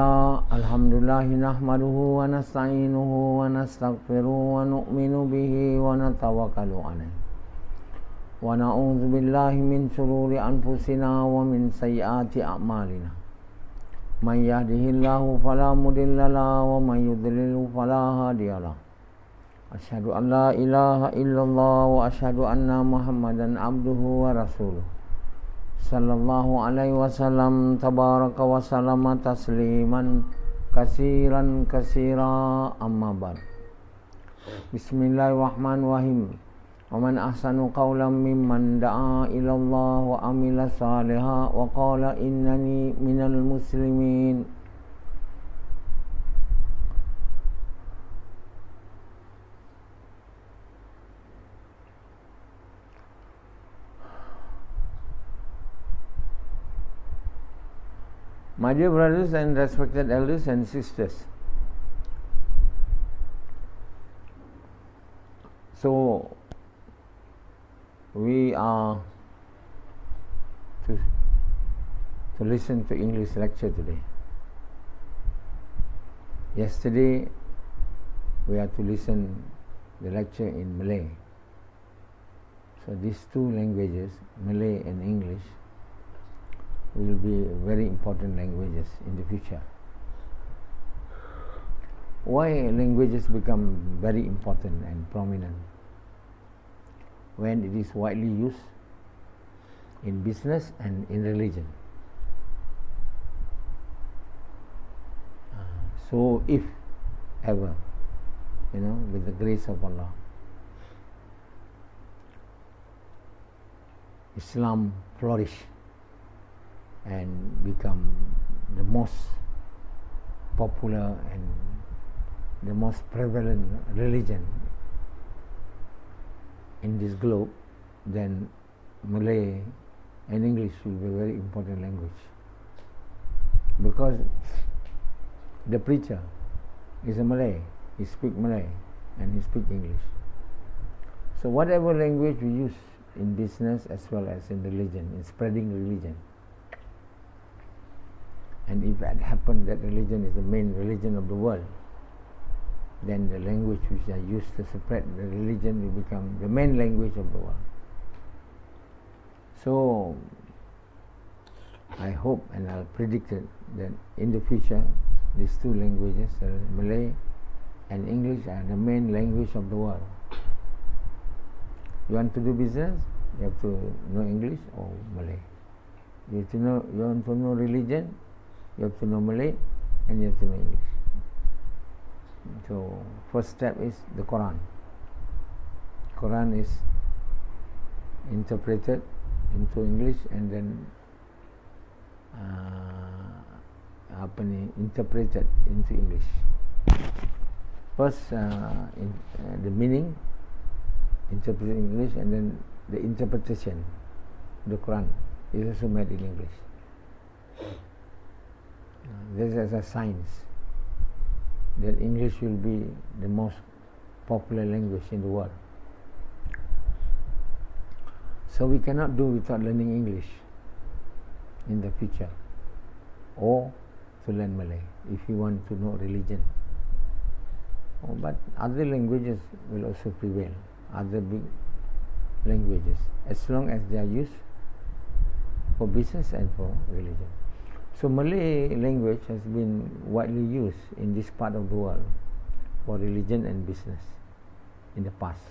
Bismillah, alhamdulillah, nahmaduhu wa nasta'inuhu wa nastaghfiruhu wa nu'minu bihi wa natawakkalu alayhi wa na'udzu billahi min shururi anfusina wa min sayyiati a'malina. Man yahdihillahu fala mudilla lahu wa man yudlilhu fala hadiya lahu. Asyhadu an la ilaha illallah wa asyhadu anna Muhammadan abduhu wa rasuluh. Sallallahu alaihi wasallam tabaraka wa salama tasliman kasiran kasira amma ba'd. Bismillahirrahmanirrahim. Wa man ahsanu qawlan mimman da'a ila Allah wa amila salihan wa qala innani minal muslimin. My dear brothers and respected elders and sisters, so we are to listen to English lecture today. Yesterday we are to listen the lecture in Malay. So these two languages, Malay and English, will be very important languages in the future. Why languages become very important and prominent? When it is widely used in business and in religion. So if ever, with the grace of Allah, Islam flourish and become the most popular and the most prevalent religion in this globe, then Malay and English will be a very important language, because the preacher is a Malay, he speaks Malay and he speaks English. So whatever language we use in business as well as in religion, in spreading religion, and if it happened that religion is the main religion of the world, then the language which are used to spread the religion will become the main language of the world. So I hope and I'll predict it that in the future these two languages, Malay and English, are the main language of the world. You want to do business, you have to know English or Malay. You want to know religion, you have to know Malay and you have to know English. So first step is the Quran. Quran is interpreted into English and then interpreted into English. First the meaning interpreted in English, and then the interpretation of the Quran is also made in English. This is a science that English will be the most popular language in the world. So we cannot do without learning English in the future, or to learn Malay if you want to know religion. But other languages will also prevail, other big languages, as long as they are used for business and for religion. So Malay language has been widely used in this part of the world for religion and business in the past.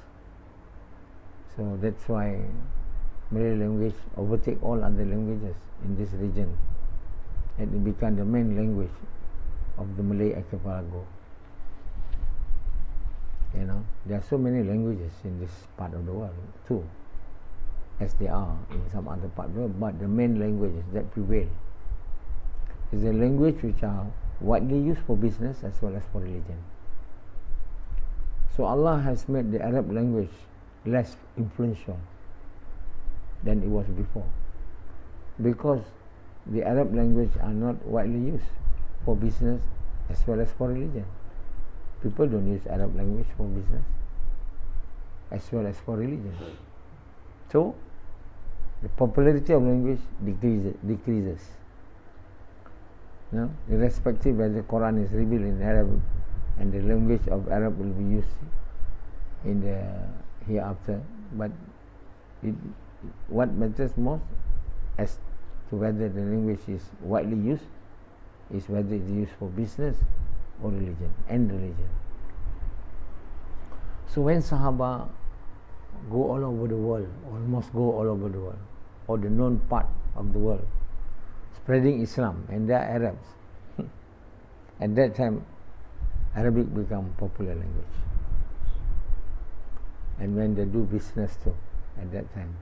So that's why Malay language overtake all other languages in this region, and it became the main language of the Malay archipelago. There are so many languages in this part of the world too, as there are in some other part of the world, but the main languages that prevail is the language which are widely used for business as well as for religion. So Allah has made the Arab language less influential than it was before, because the Arab language are not widely used for business as well as for religion. People don't use Arab language for business as well as for religion. So the popularity of language decreases. No? Irrespective whether the Quran is revealed in Arabic and the language of Arab will be used in the hereafter, but what matters most as to whether the language is widely used is whether it is used for business or religion and religion. So when Sahaba go all over the world, almost go all over the world, or the known part of the world, spreading Islam, and they are Arabs. At that time, Arabic become popular language. And when they do business too, at that time,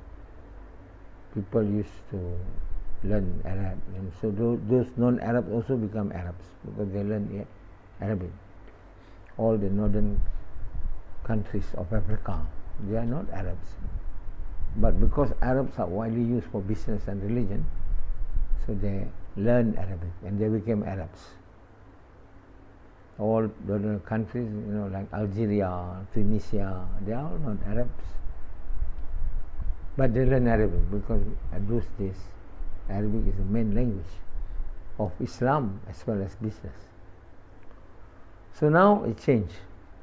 people used to learn Arab, and so those non-Arabs also become Arabs because they learn Arabic. All the northern countries of Africa, they are not Arabs, but because Arabs are widely used for business and religion, so they learn Arabic and they became Arabs. All the countries, like Algeria, Tunisia, they are all not Arabs, but they learn Arabic because at those days Arabic is the main language of Islam as well as business. So now it changed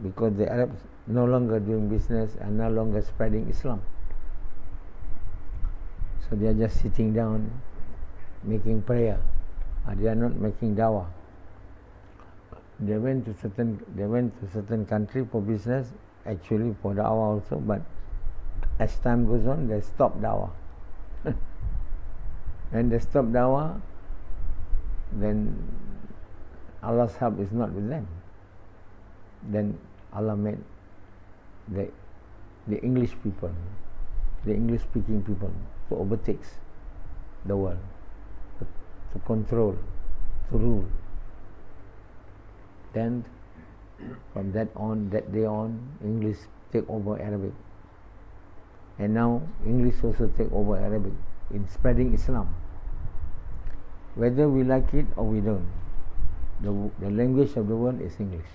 because the Arabs no longer doing business and no longer spreading Islam. So they are just sitting down making prayer. They are not making dawah. They went to certain country for business, actually for dawah also, but as time goes on, they stop dawah. When they stop dawah, then Allah's help is not with them. Then Allah made the English people, the English speaking people, to overtakes the world, to control, to rule. Then from that day on, English take over Arabic. And now English also take over Arabic in spreading Islam. Whether we like it or we don't, the language of the world is English.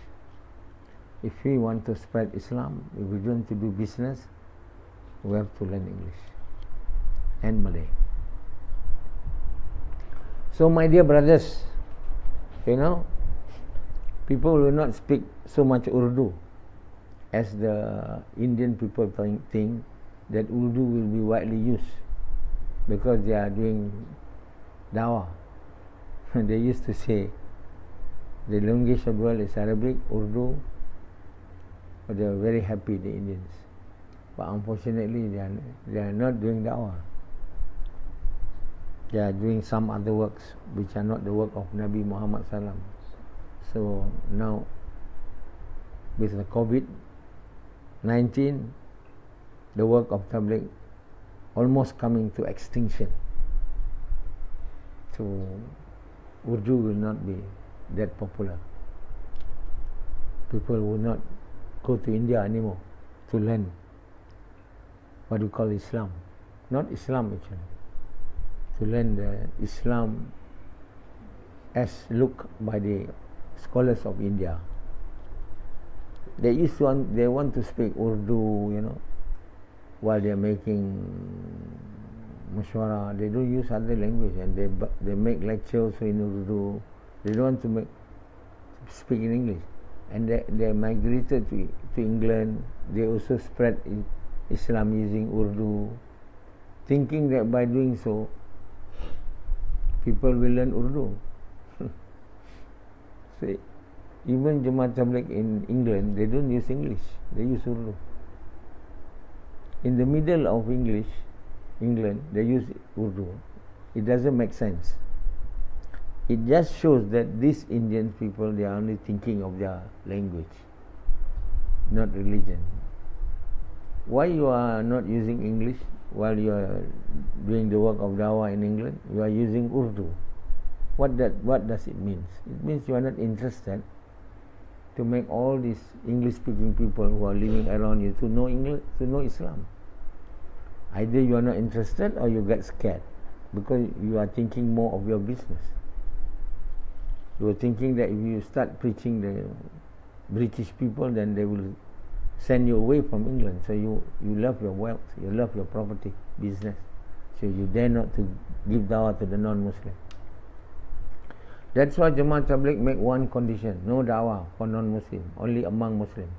If we want to spread Islam, if we want to do business, we have to learn English and Malay. So my dear brothers, people will not speak so much Urdu as the Indian people think that Urdu will be widely used because they are doing dawah. They used to say the language of the world is Arabic, Urdu, but they are very happy, the Indians. But unfortunately, they are not doing dawah. They are doing some other works which are not the work of Nabi Muhammad Sallam. So now, with the COVID-19, the work of Tabligh almost coming to extinction. So Urdu will not be that popular. People will not go to India anymore to learn what we call Islam. Not Islam actually. To learn the Islam as looked by the scholars of India. They want to speak Urdu, while they are making mushwara. They don't use other language, and they make lectures in Urdu. They don't want to speak in English. And they migrated to England. They also spread Islam using Urdu, thinking that by doing so, people will learn Urdu. So even Jemaat Tabligh in England, they don't use English, they use Urdu. In the middle of England, they use Urdu. It doesn't make sense. It just shows that these Indian people, they are only thinking of their language, not religion. Why you are not using English while you are doing the work of dawah in England? You are using Urdu. What does it mean? It means you are not interested to make all these English-speaking people who are living around you to know English, to know Islam. Either you are not interested or you get scared because you are thinking more of your business. You are thinking that if you start preaching the British people, then they will send you away from England. So you love your wealth, you love your property, business. So you dare not to give dawah to the non-Muslim. That's why Jamaat Tabligh make one condition: no da'wah for non-Muslim, only among Muslims.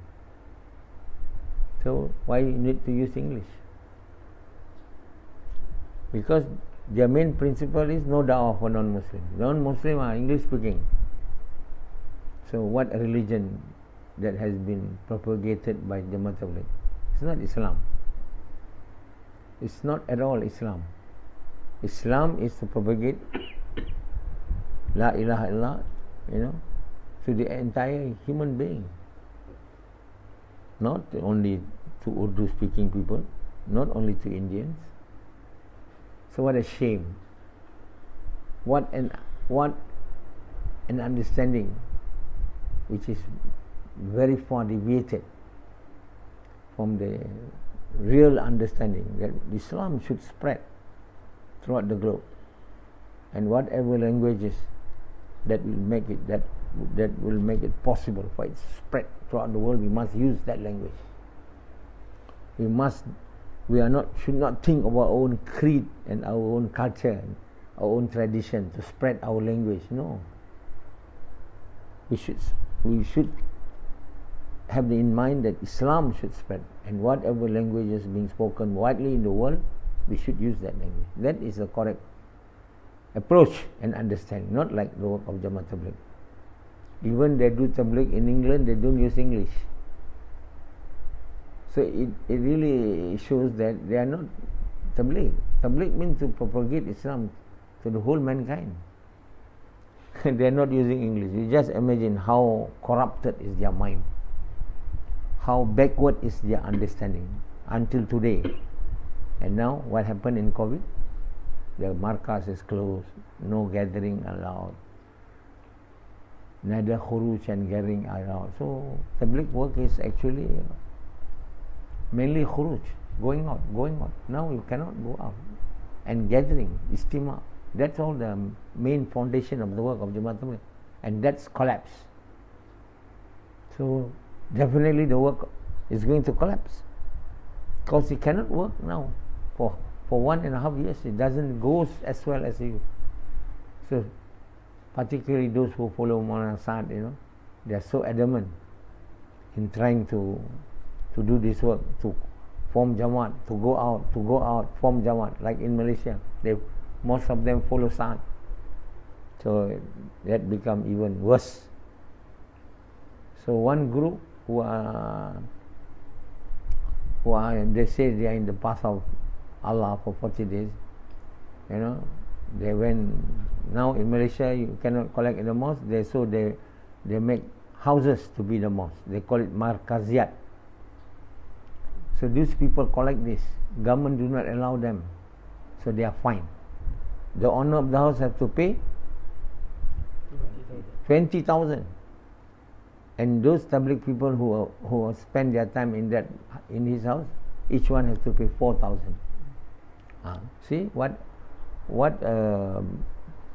So why you need to use English? Because their main principle is no da'wah for non-Muslim. Non-Muslim are English speaking. So what a religion that has been propagated by Jamaat Tabligh? It's not Islam. It's not at all Islam. Islam is to propagate La ilaha illallah, to the entire human being. Not only to Urdu speaking people, not only to Indians. So what a shame. What an understanding which is very far deviated from the real understanding that Islam should spread throughout the globe, and whatever languages that will make it possible for it to spread throughout the world, we must use that language. Should not think of our own creed and our own culture and our own tradition to spread our language. No. We should have in mind that Islam should spread, and whatever languages being spoken widely in the world, we should use that language. That is the correct approach and understanding, not like the work of Jamaat Tabligh. Even they do Tabligh in England, they don't use English. So it really shows that they are not Tabligh. Tabligh means to propagate Islam to the whole mankind. They are not using English. You just imagine how corrupted is their mind, how backward is their understanding until today. And now what happened in COVID? The markas is closed, no gathering allowed, neither khuruj and gathering allowed. So Tabligh work is actually mainly khuruj, going out. Now you cannot go out. And gathering, istima, that's all the main foundation of the work of Jamaat Tabligh, and that's collapsed. So definitely the work is going to collapse, because it cannot work now for 1.5 years. It doesn't go as well as you. So particularly those who follow Maulana Saad, they are so adamant in trying to do this work, to form Jamaat, to go out, form Jamaat. Like in Malaysia, most of them follow Saad. So that become even worse. So one group who are they say they are in the path of Allah for 40 days, they went. Now in Malaysia you cannot collect in the mosque, they make houses to be the mosque. They call it markaziyat. So these people collect this. Government do not allow them, so they are fined. The owner of the house have to pay 20,000, and those Tabligh people who spend their time in his house, each one has to pay 4,000. See what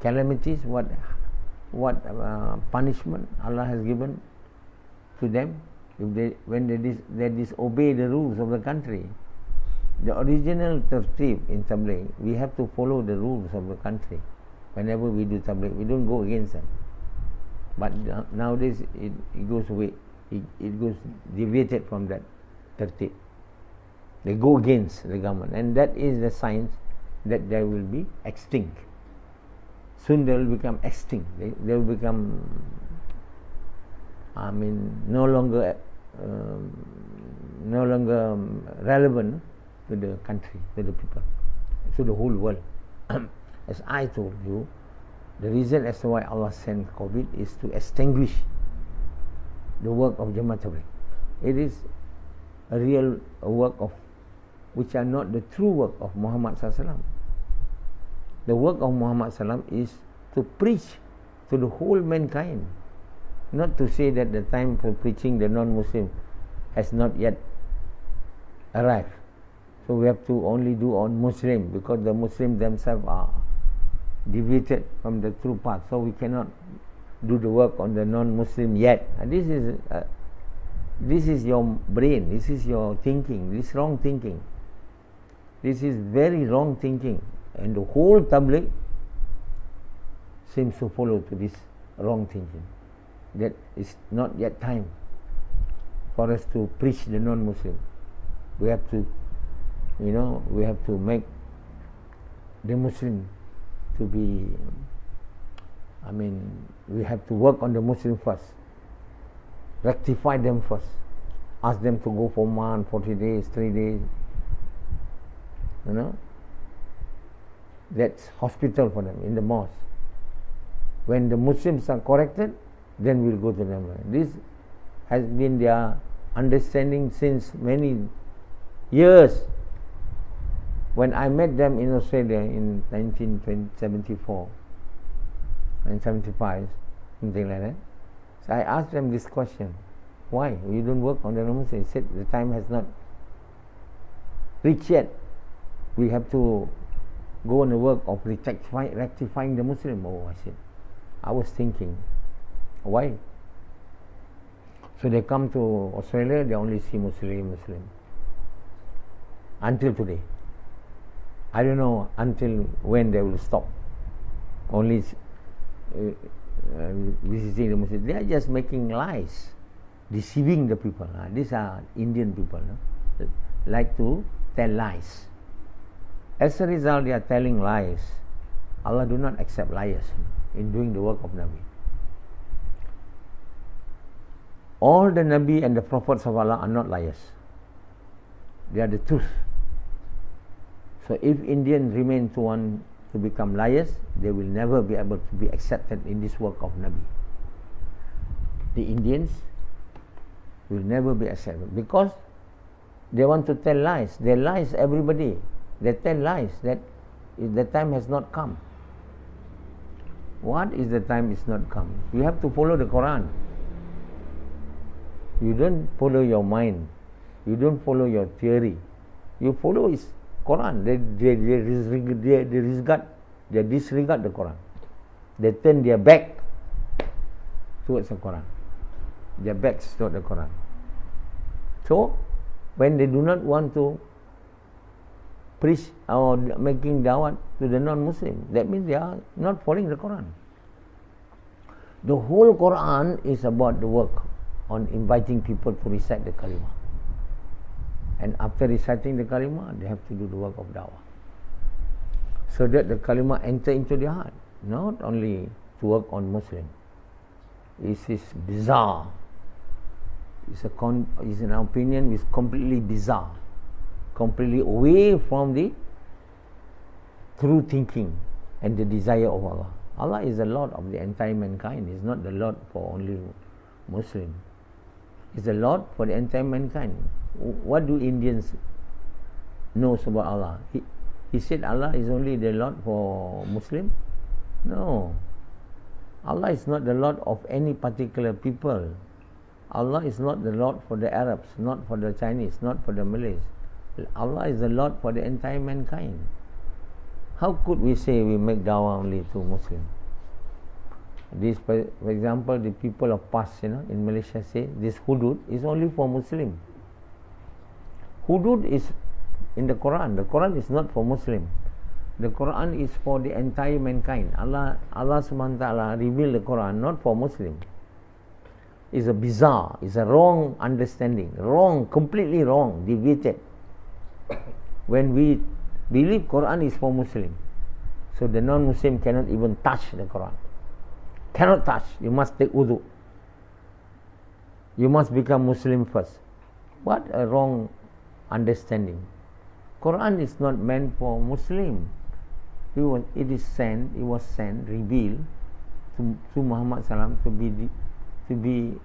calamities, what punishment Allah has given to them when they disobey the rules of the country. The original tartib in Tabligh, we have to follow the rules of the country. Whenever we do Tabligh, we don't go against them. But nowadays it goes away. It goes deviated from that tartib. They go against the government, and that is the signs that they will be extinct. Soon they will become extinct. They will become, no longer relevant to the country, to the people, to the whole world. As I told you, the reason as to why Allah sent COVID is to extinguish the work of Jamaat Tabligh. It is a real work of which are not the true work of Muhammad SAW. The work of Muhammad SAW is to preach to the whole mankind, not to say that the time for preaching the non-Muslim has not yet arrived. So we have to only do on Muslim, because the Muslims themselves are deviated from the true path. So we cannot do the work on the non-Muslim yet. And this is your brain, this is your thinking, this wrong thinking. This is very wrong thinking, and the whole Tabligh seems to follow to this wrong thinking. That is not yet time for us to preach the non-Muslim. We have to, we have to make the Muslim to be, we have to work on the Muslim first. Rectify them first. Ask them to go for month, 40 days, 3 days. That's hospital for them in the mosque. When the Muslims are corrected, then we'll go to them. This has been their understanding since many years. When I met them in Australia in 1974 and 75, something like that, so I asked them this question: why you don't work on the non-Muslims? They said the time has not reached yet. We have to go on the work of rectifying the Muslim. Oh, I said, I was thinking, why? So they come to Australia, they only see Muslim. Until today. I don't know until when they will stop. Only visiting the Muslims. They are just making lies, deceiving the people. These are Indian people, like to tell lies. As a result, they are telling lies. Allah do not accept liars in doing the work of Nabi. All the Nabi and the prophets of Allah are not liars. They are the truth. So if Indians remain to want to become liars, they will never be able to be accepted in this work of Nabi. The Indians will never be accepted because they want to tell lies. They lies everybody. They tell lies that the time has not come. What is the time is not come? You have to follow the Quran. You don't follow your mind. You don't follow your theory. You follow is Quran. They disregard the Quran. They turn their back towards the Quran. Their backs towards the Quran. So, when they do not want to preach or making dawah to the non-Muslim, that means they are not following the Quran. The whole Quran is about the work on inviting people to recite the kalimah. And after reciting the kalimah, they have to do the work of dawah. So that the kalimah enter into their heart. Not only to work on Muslim. This is bizarre. It's an opinion which is completely bizarre. Completely away from the true thinking and the desire of Allah. Allah is the Lord of the entire mankind. He is not the Lord for only Muslim. He is the Lord for the entire mankind. What do Indians know about Allah? He said Allah is only the Lord for Muslim? No. Allah is not the Lord of any particular people. Allah is not the Lord for the Arabs, not for the Chinese, not for the Malays. Allah is the Lord for the entire mankind. How could we say we make dawah only to Muslim? This, for example, the people of past, in Malaysia say this hudud is only for Muslim. Hudud is in the Quran. The Quran is not for Muslim. The Quran is for the entire mankind. Allah subhanahu wa ta'ala revealed the Quran not for Muslim. It's a bizarre, it's a wrong understanding. Wrong, completely wrong, deviated. When we believe Quran is for Muslim, so the non-Muslim cannot even touch the Quran. Cannot touch. You must take wudu. You must become Muslim first. What a wrong understanding. Quran is not meant for Muslim. It was sent, revealed to Muhammad Sallam to be revealed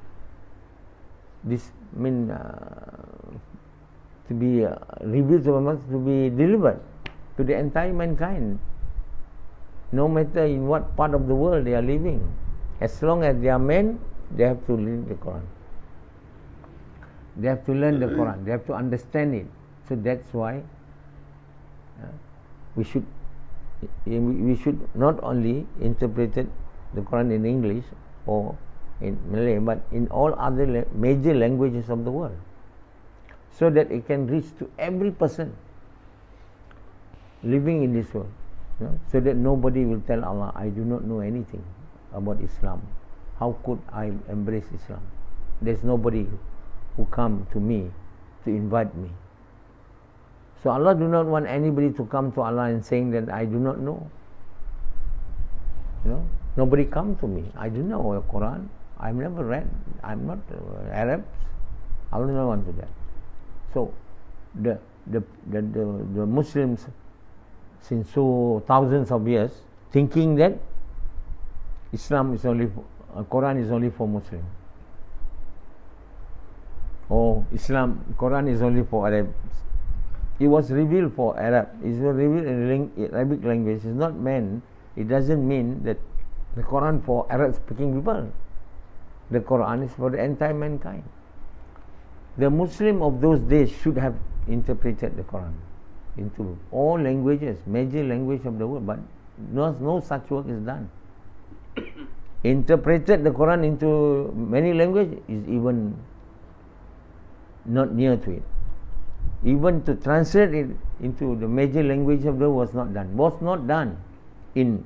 to Muhammad, to be delivered to the entire mankind. No matter in what part of the world they are living, as long as they are men, they have to learn the Quran. They have to learn the Quran. They have to understand it. So that's why we should not only interpret the Quran in English or in Malay, but in all other major languages of the world, so that it can reach to every person living in this world, so that nobody will tell Allah, I do not know anything about Islam. how could I embrace Islam? There's nobody who come to me to invite me. So Allah do not want anybody to come to Allah and saying that I do not know. You know, nobody come to me. I do not know the Quran. I've never read. I'm not Arab. I do not want to that. So the Muslims since so thousands of years thinking that Islam is only Quran is only for Muslim. Or Quran is only for Arabs. It was revealed for Arab. It was revealed in Arabic language. It's not meant. It doesn't mean that the Quran for Arab speaking people. The Quran is for the entire mankind. The Muslim of those days should have interpreted the Quran into all languages, major language of the world, but no such work is done. Interpreted the Quran into many languages is even not near to it. Even to translate it into the major language of the world was not done. Was not done in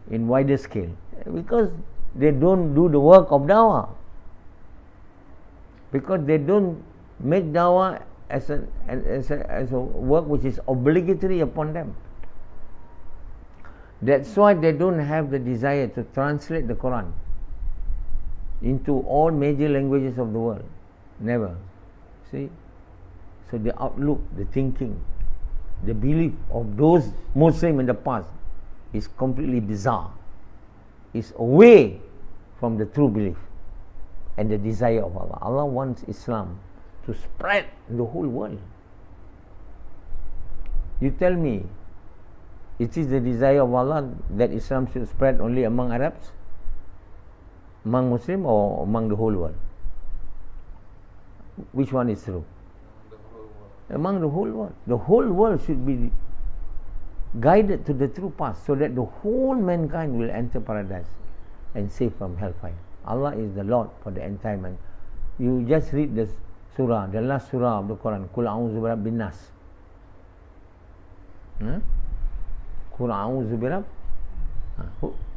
wider scale because they don't do the work of dawah. Because they don't make dawah as a work which is obligatory upon them. That's why they don't have the desire to translate the Quran into all major languages of the world. Never. See? So the outlook, the thinking, the belief of those Muslims in the past is completely bizarre. It's away from the true belief and the desire of Allah. Allah wants Islam to spread in the whole world. You tell me, it is the desire of Allah that Islam should spread only among Arabs, among Muslims, or among the whole world? Which one is true? Among the whole world. The whole world should be guided to the true path so that the whole mankind will enter paradise and save from hellfire. Allah is the Lord for the entire man. You just read the surah, the last surah of the Quran, Qul a'udhu birabbin nas. Qul a'udhu birabb.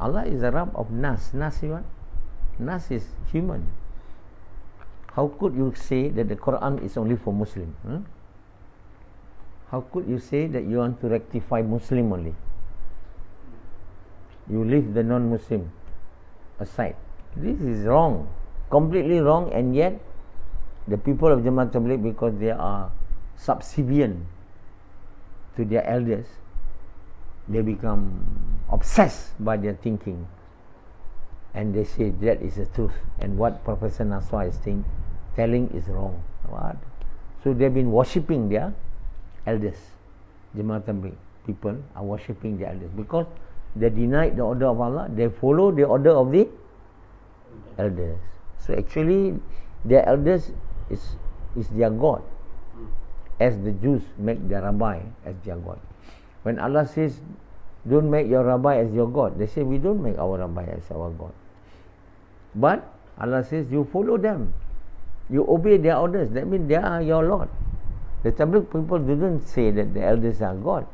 Allah is the Rabb of Nas. Nas is what? Nas is human. How could you say that the Quran is only for Muslim? How could you say that you want to rectify Muslim only? You leave the non-Muslim aside. This is wrong, completely wrong, and yet the people of Jamaat Tabligh, because they are subservient to their elders, they become obsessed by their thinking, and they say that is the truth, and what Professor Nasoha is telling is wrong. What? So they've been worshipping their elders. Jamaat Tabligh people are worshipping their elders because they denied the order of Allah. They follow the order of the elders. So actually their elders is their God, as the Jews make their rabbi as their God. When Allah says don't make your rabbi as your God, they say we don't make our rabbi as our God. But Allah says you follow them, you obey their orders, that means they are your Lord. The Tabligh people didn't say that the elders are God,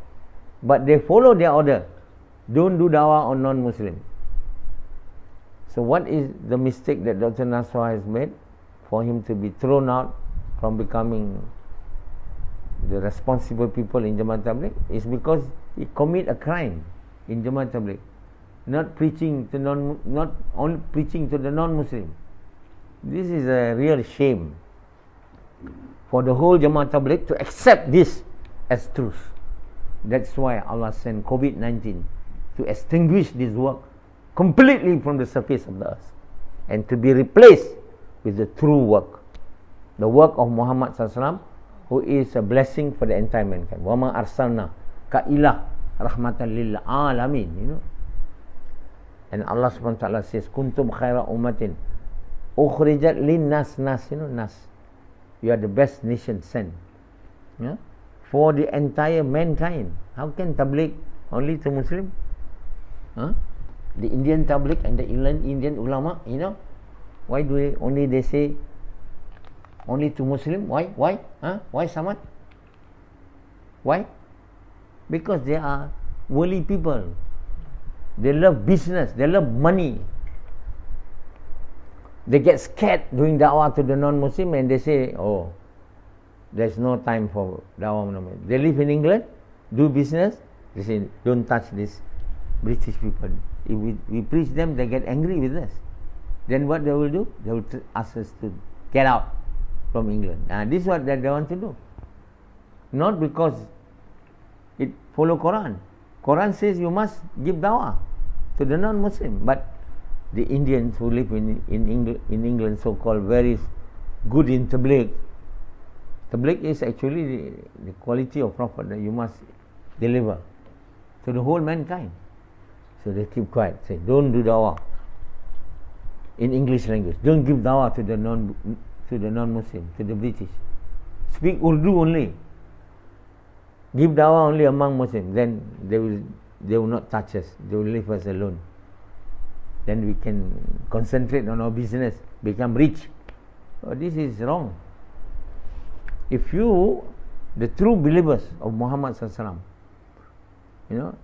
but they follow their order. Don't do dawah on non-Muslim. So what is the mistake that Dr. Nasoha has made for him to be thrown out from becoming the responsible people in Jamaat Tabligh? Is because he commit a crime in Jamaat Tabligh, not only preaching to the non-Muslim. This is a real shame for the whole Jamaat Tabligh to accept this as truth. That's why Allah sent COVID-19 to extinguish this work completely from the surface of the earth and to be replaced with the true work, the work of Muhammad SAW, who is a blessing for the entire mankind. Wa ma arsalna ka ila rahmatan lil alamin, you know. And Allah subhanahu wa ta'ala says, kuntum khaira ummatin ukhrijat lin nas, you know, nas. You are the best nation sent, yeah, for the entire mankind. How can Tabligh only to Muslim? The Indian Tabligh and the Indian ulama, you know, why do they say only to Muslim? Why? Why Samad? Why? Because they are worldly people. They love business, they love money, They get scared doing da'wah to the non-Muslim, and they say, oh, there's no time for da'wah. They live in England, do business. They say, don't touch this British people. If we preach them, they get angry with us. Then what they will do? They will ask us to get out from England. And this is what they want to do. Not because it follow Quran. Quran says you must give dawah to the non-Muslim. But the Indians who live in England, so-called very good in tabligh. Tabligh is actually the quality of Prophet that you must deliver to the whole mankind. So they keep quiet, say, don't do dawah in English language. Don't give dawah to the non-Muslim, to the British. Speak Urdu only. Give dawah only among Muslims. Then they will not touch us. They will leave us alone. Then we can concentrate on our business, become rich. Oh, this is wrong. If you, the true believers of Muhammad Sallallahu Alaihi Wasallam,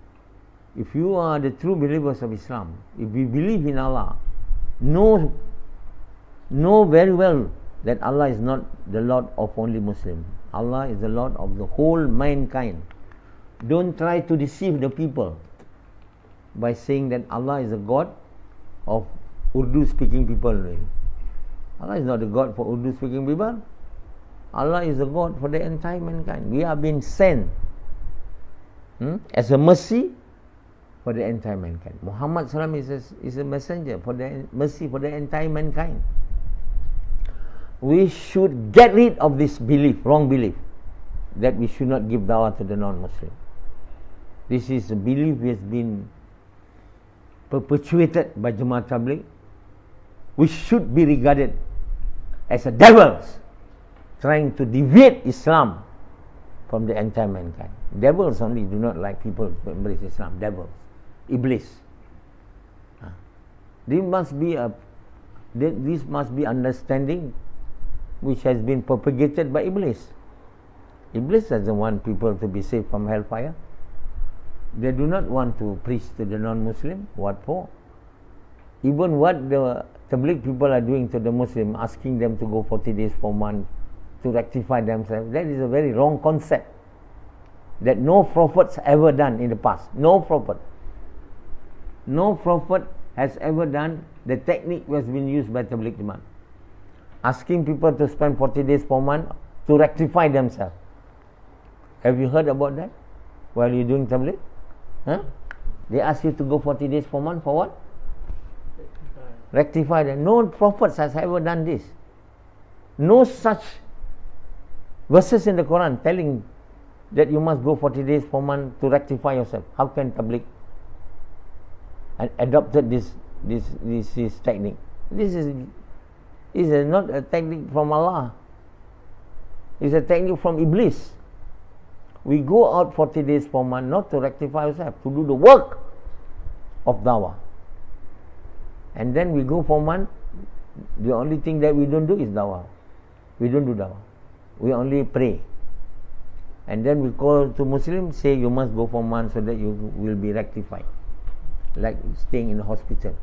if you are the true believers of Islam, if we believe in Allah, know very well that Allah is not the Lord of only Muslim. Allah is the Lord of the whole mankind. Don't try to deceive the people by saying that Allah is a God of Urdu speaking people. Allah is not a God for Urdu speaking people. Allah is a God for the entire mankind. We are being sent as a mercy for the entire mankind. Muhammad Sallam is a messenger for the mercy for the entire mankind. We should get rid of this belief, wrong belief, that we should not give dawah to the non-Muslim. This is a belief which has been perpetuated by Jamaat Tabligh, which should be regarded as a devils trying to deviate Islam from the entire mankind. Devils only do not like people to embrace Islam. Devils, Iblis. This must be understanding which has been propagated by Iblis. Iblis doesn't want people to be saved from hellfire. They do not want to preach to the non-Muslim. What for? Even what the Tabligh people are doing to the Muslim, asking them to go 40 days per month to rectify themselves, that is a very wrong concept that no prophets ever done in the past. No prophet has ever done the technique which has been used by Tabligh Jamaat, asking people to spend 40 days per month to rectify themselves. Have you heard about that while you're doing Tabligh? They ask you to go 40 days per month for what? Rectify them. No prophets has ever done this. No such verses in the Quran telling that you must go 40 days per month to rectify yourself. How can Tabligh adopted this technique? This is not a technique from Allah. It's a technique from Iblis. We go out 40 days per month not to rectify ourselves, to do the work of dawah. And then we go for a month, the only thing that we don't do is dawah. We don't do dawah. We only pray. And then we call to Muslims, say you must go for a month so that you will be rectified. Like staying in a hospital.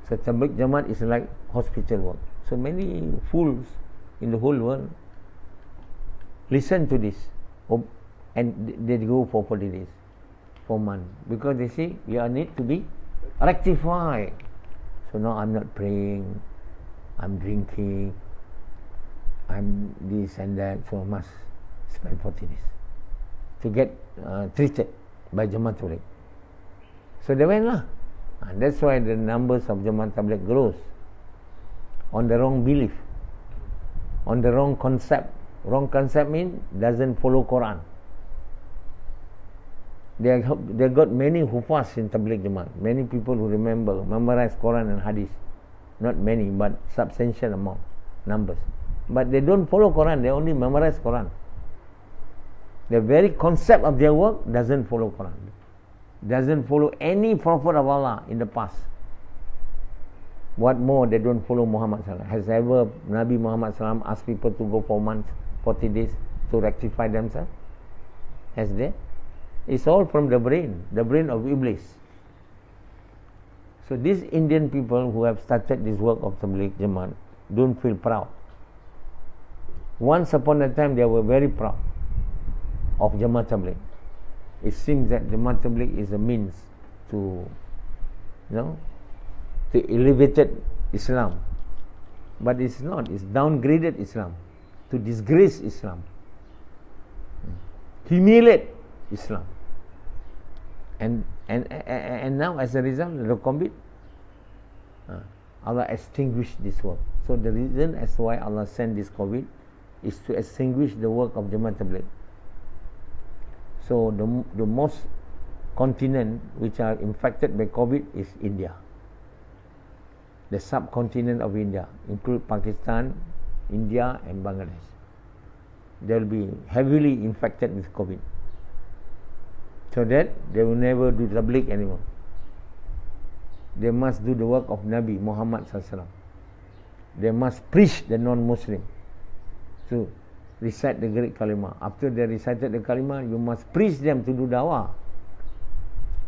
So Tabligh Jamaat is like hospital work. So many fools in the whole world listen to this, and they go for 40 days, for a month, because they say we are need to be rectified. So now I'm not praying, I'm drinking, I'm this and that, so I must spend 40 days to get treated by Jamaat Tabligh. So they went lah. And that's why the numbers of Jamaat Tabligh grows on the wrong belief, on the wrong concept. Wrong concept means doesn't follow Quran. They got many hufas in Tabligh Jamaat. Many people who memorize Quran and Hadith. Not many, but substantial amount, numbers. But they don't follow Quran, they only memorize Quran. The very concept of their work doesn't follow Quran. Doesn't follow any prophet of Allah in the past. What more, they don't follow Muhammad Sallallahu. Has ever Nabi Muhammad Sallallahu asked people to go for months, 40 days to rectify themselves? Has there? It's all from the brain of Iblis. So these Indian people who have started this work of Tabligh Jamaat don't feel proud. Once upon a time they were very proud of Jamaat Tabligh. It seems that Jamaat Tabligh is a means to, to elevated Islam. But it's not. It's downgraded Islam, to disgrace Islam, humiliate Islam. And now as a result of the COVID, Allah extinguished this work. So the reason as to why Allah sent this COVID is to extinguish the work of Jamaat Tabligh. So the most continent which are infected by COVID is India. The subcontinent of India include Pakistan, India and Bangladesh. They will be heavily infected with COVID. So that they will never do Tabligh anymore. They must do the work of Nabi Muhammad SAW. They must preach the non-Muslim to recite the great kalimah. After they recited the kalimah, you must preach them to do dawah.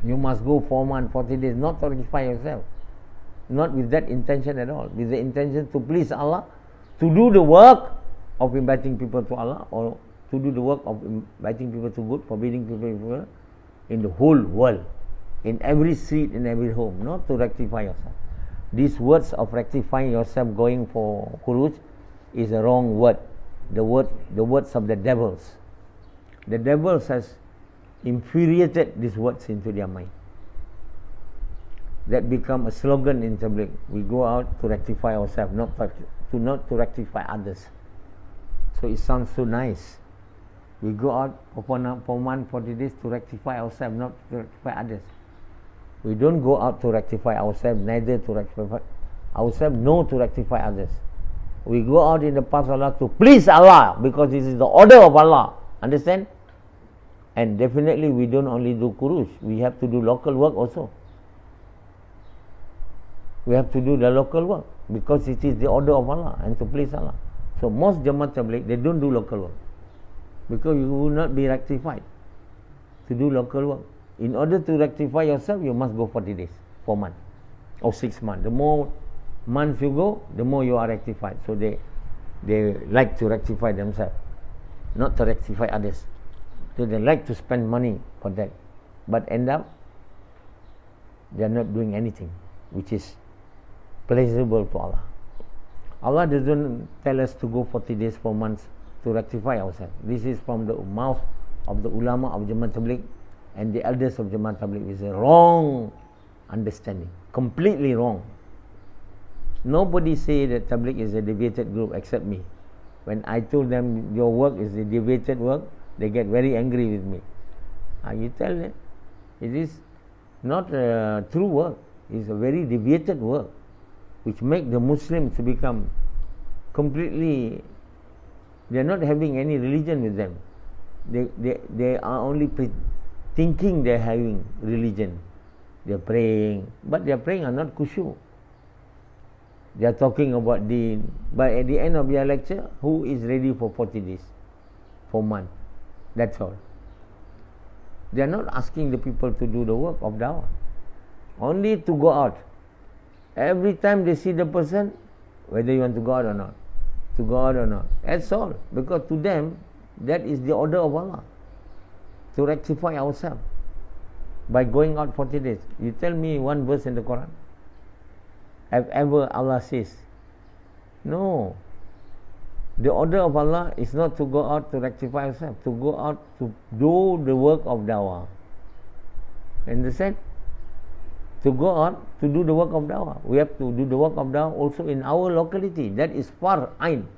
You must go 4 months, 40 days, not to rectify yourself. Not with that intention at all. With the intention to please Allah, to do the work of inviting people to Allah, or to do the work of inviting people to good, forbidding people in the whole world, in every street, in every home, not to rectify yourself. These words of rectifying yourself, going for khuruj, is a wrong word. The words of the devils. The devils has infuriated these words into their mind. That become a slogan in Tabligh. We go out to rectify ourselves, not to rectify others. So it sounds so nice. We go out for 1 month, 40 days to rectify ourselves, not to rectify others. We don't go out to rectify ourselves, neither to rectify ourselves, nor to rectify others. We go out in the path of Allah to please Allah, because this is the order of Allah. Understand? And definitely we don't only do khuruj, we have to do local work also. We have to do the local work, because it is the order of Allah and to please Allah. So most Jamaat Tabligh, they don't do local work, because you will not be rectified to do local work. In order to rectify yourself, you must go 40 days, 4 months or 6 months. The more months you go, the more you are rectified. So they like to rectify themselves, not to rectify others. So they like to spend money for that, but end up they are not doing anything which is pleasurable to Allah. Allah doesn't tell us to go 40 days, 4 months to rectify ourselves. This is from the mouth of the ulama of Jamaat Tabligh and the elders of Jamaat Tabligh. Is a wrong understanding, completely wrong. Nobody say that Tabligh is a deviated group except me. When I told them your work is a deviated work, they get very angry with me. You tell them it is not a true work. It is a very deviated work, which make the Muslims to become completely, they are not having any religion with them. They are only thinking they are having religion. They are praying, but their praying are not khushu. They are talking about deen, but at the end of their lecture, who is ready for 40 days, 4 months? That's all. They are not asking the people to do the work of dawah, only to go out. Every time they see the person, whether you want to go out or not, that's all. Because to them, that is the order of Allah, to rectify ourselves by going out 40 days. You tell me one verse in the Quran, have ever Allah says, no. The order of Allah is not to go out to rectify yourself, to go out to do the work of dawah. Understand? To go out to do the work of dawah. We have to do the work of dawah also in our locality. That is far ain.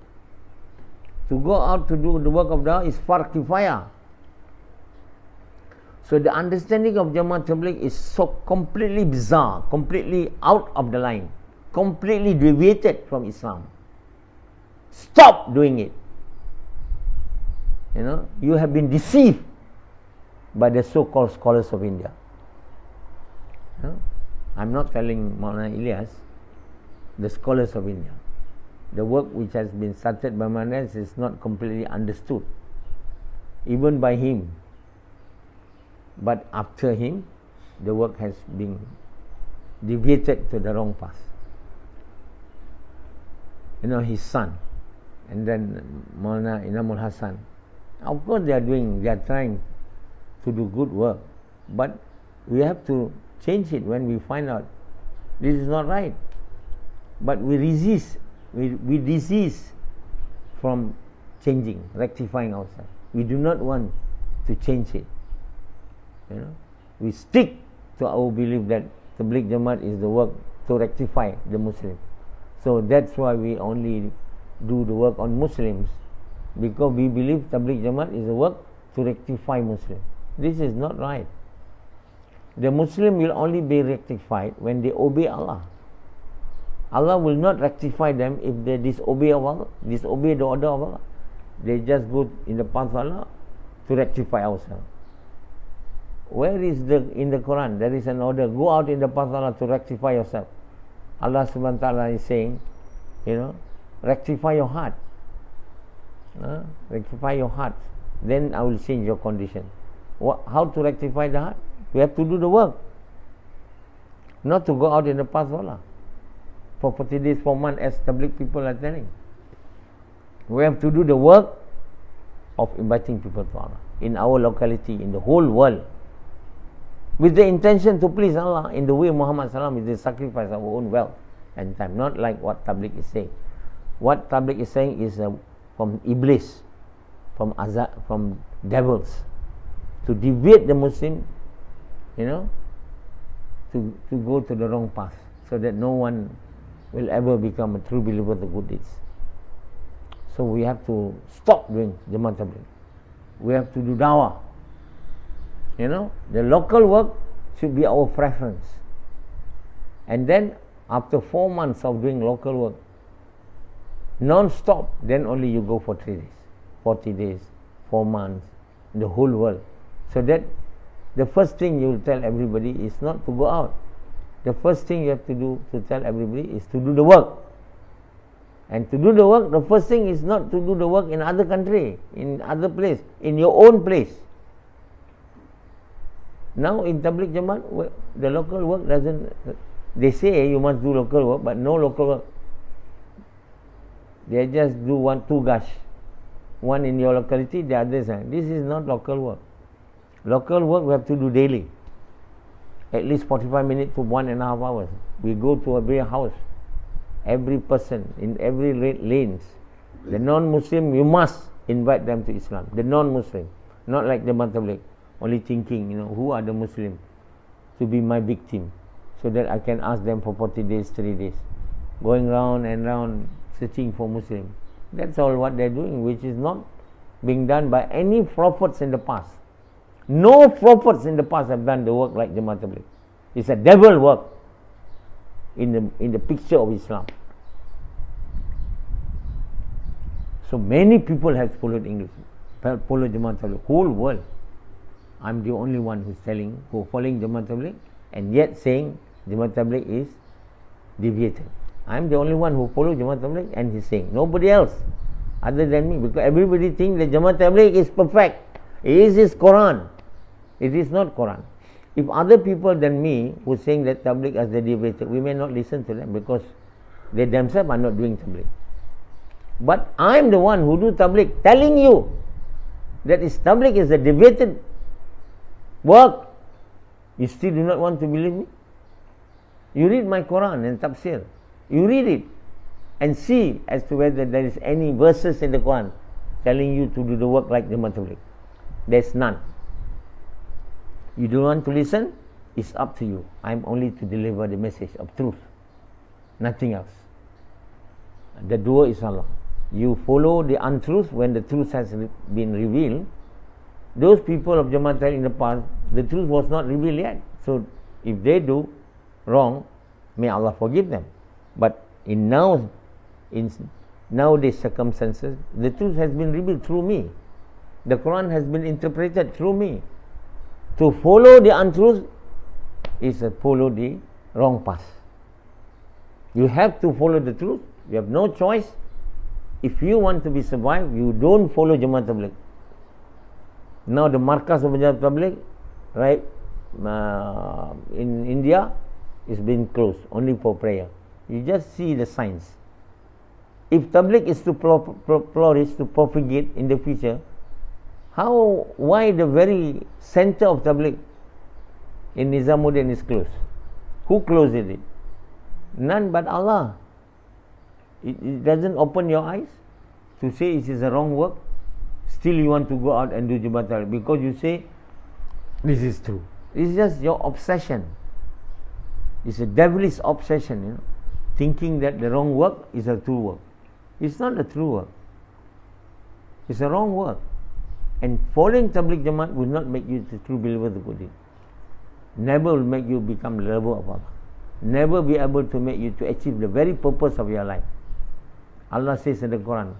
To go out to do the work of dawah is far kifayah. So the understanding of Jamaat Tabligh is so completely bizarre, completely out of the line, completely deviated from Islam. Stop doing it. You have been deceived by the so-called scholars of India. I'm not telling Maulana Ilyas, the scholars of India. The work which has been started by Maulana Ilyas is not completely understood, even by him. But after him, the work has been deviated to the wrong path. His son, and then Maulana Inamul Hasan. Of course they are trying to do good work, but we have to change it when we find out this is not right. But we resist, we desist from changing, rectifying ourselves. We do not want to change it. We stick to our belief that Tabligh Jamaat is the work to rectify the Muslim. So that's why we only do the work on Muslims, because we believe Tabligh Jamaat is a work to rectify Muslims. This is not right. The Muslim will only be rectified when they obey Allah. Allah will not rectify them if they disobey Allah, disobey the order of Allah. They just go in the path of Allah to rectify ourselves. Where is in the Quran there is an order, go out in the path of Allah to rectify yourself? Allah subhanahu wa ta'ala is saying, rectify your heart. Rectify your heart. Then I will change your condition. How to rectify the heart? We have to do the work. Not to go out in the path of Allah. For 40 days, 4 months, as Tabligh people are telling. We have to do the work of inviting people to Allah. In our locality, in the whole world. With the intention to please Allah in the way Muhammad Sallam is to sacrifice our own wealth and time. Not like what Tabligh is saying. What Tabligh is saying is from Iblis, from devils, to deviate the Muslim, to go to the wrong path, so that no one will ever become a true believer of the good deeds. So we have to stop doing Jamaat Tabligh. We have to do dawah. The local work should be our preference. And then after 4 months of doing local work, non-stop, then only you go for 3 days, 40 days, 4 months, in the whole world. So that the first thing you will tell everybody is not to go out. The first thing you have to do to tell everybody is to do the work. And to do the work, the first thing is not to do the work in other country, in other place, in your own place. Now in Tabligh Jamaat, the local work doesn't, they say you must do local work, but no local work. They just do 2 gash. One in your locality, the other side. This is not local work. Local work we have to do daily. At least 45 minutes to 1.5 hours. We go to every house, every person, in every lanes. The non-Muslim, you must invite them to Islam. The non-Muslim. Not like the Tabligh. Only thinking, who are the Muslims to be my victim, so that I can ask them for 40 days, 3 days. Going round and round, searching for Muslims. That's all what they're doing, which is not being done by any prophets in the past. No prophets in the past have done the work like Jamaat Tabligh. It's a devil work in the picture of Islam. So many people have followed English, followed Jamaat Tabligh, whole world. I'm the only one who's following Jamaat Tabligh, and yet saying Jamaat Tabligh is deviated. I'm the only one who follows Jamaat Tabligh, and he's saying nobody else other than me, because everybody thinks that Jamaat Tabligh is perfect. It is Quran. It is not Quran. If other people than me who saying that Tabligh as the deviated, we may not listen to them because they themselves are not doing Tabligh. But I'm the one who do Tabligh, telling you that Tabligh is a deviated work. You still do not want to believe me? You read my Quran and tafseer. You read it and see as to whether there is any verses in the Quran telling you to do the work like Jamaat Tabligh. There's none. You don't want to listen? It's up to you. I'm only to deliver the message of truth, nothing else. The doer is Allah. You follow the untruth when the truth has been revealed. Those people of Jamaat Tabligh in the past, the truth was not revealed yet. So if they do wrong, may Allah forgive them. But in nowadays circumstances, the truth has been revealed through me. The Quran has been interpreted through me. To follow the untruth is to follow the wrong path. You have to follow the truth. You have no choice. If you want to be survived, you don't follow Jamaat Tabligh. Now the markas of Jamaat Tabligh, right, in India, is being closed only for prayer. You just see the signs. If tabligh is to flourish, to propagate in the future, why the very center of tabligh in Nizamuddin is closed? Who closed it? None but Allah. It doesn't open your eyes to say it is a wrong work. Still you want to go out and do Jumat tabligh because you say this is true. It's just your obsession. It's a devilish obsession, thinking that the wrong work is a true work. It's not a true work. It's a wrong work. And following Tabligh Jamaat will not make you the true believer to put it. Never will make you become the lover of Allah. Never be able to make you to achieve the very purpose of your life. Allah says in the Quran,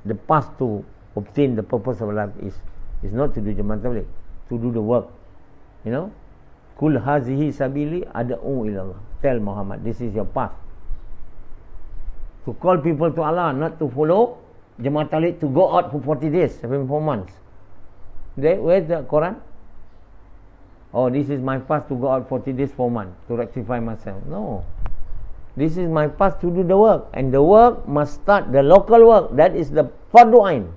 the path to obtain the purpose of life is not to do Jamaat Tabligh, to do the work. Kul hazihi sabili ad'u ilallah. Tell Muhammad, this is your path. To call people to Allah, not to follow Jamaat Tabligh, to go out for 40 days, 4 months. Where's the Quran? Oh, this is my path to go out 40 days, 4 months, to rectify myself. No. This is my path to do the work. And the work must start, the local work, that is the fardu ain.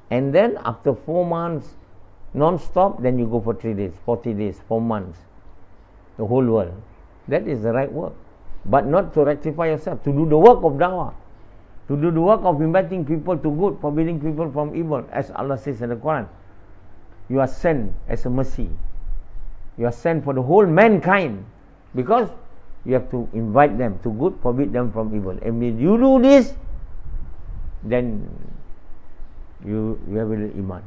And then after 4 months, non-stop, then you go for 3 days, 40 days, 4 months. The whole world. That is the right work. But not to rectify yourself, to do the work of da'wah. To do the work of inviting people to good, forbidding people from evil. As Allah says in the Quran, you are sent as a mercy. You are sent for the whole mankind. Because you have to invite them to good, forbid them from evil. And when you do this, then you have a iman.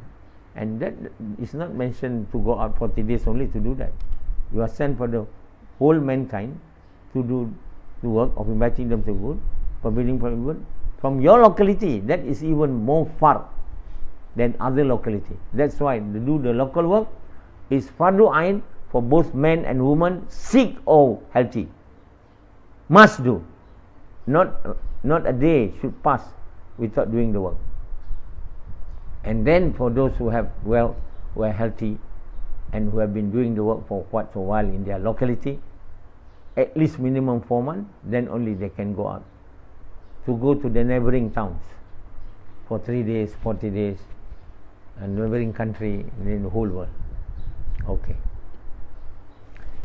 And that is not mentioned to go out 40 days only to do that. You are sent for the whole mankind to do the work of inviting them to good, forbidding from evil. From your locality, that is even more far than other locality. That's why to do the local work is fardu ain for both men and women, sick or healthy. Must do. Not a day should pass without doing the work. And then for those who have wealth, who are healthy, and who have been doing the work for quite a while in their locality, at least minimum 4 months, then only they can go out. To go to the neighboring towns for 3 days, 40 days, and neighboring country in the whole world. Okay.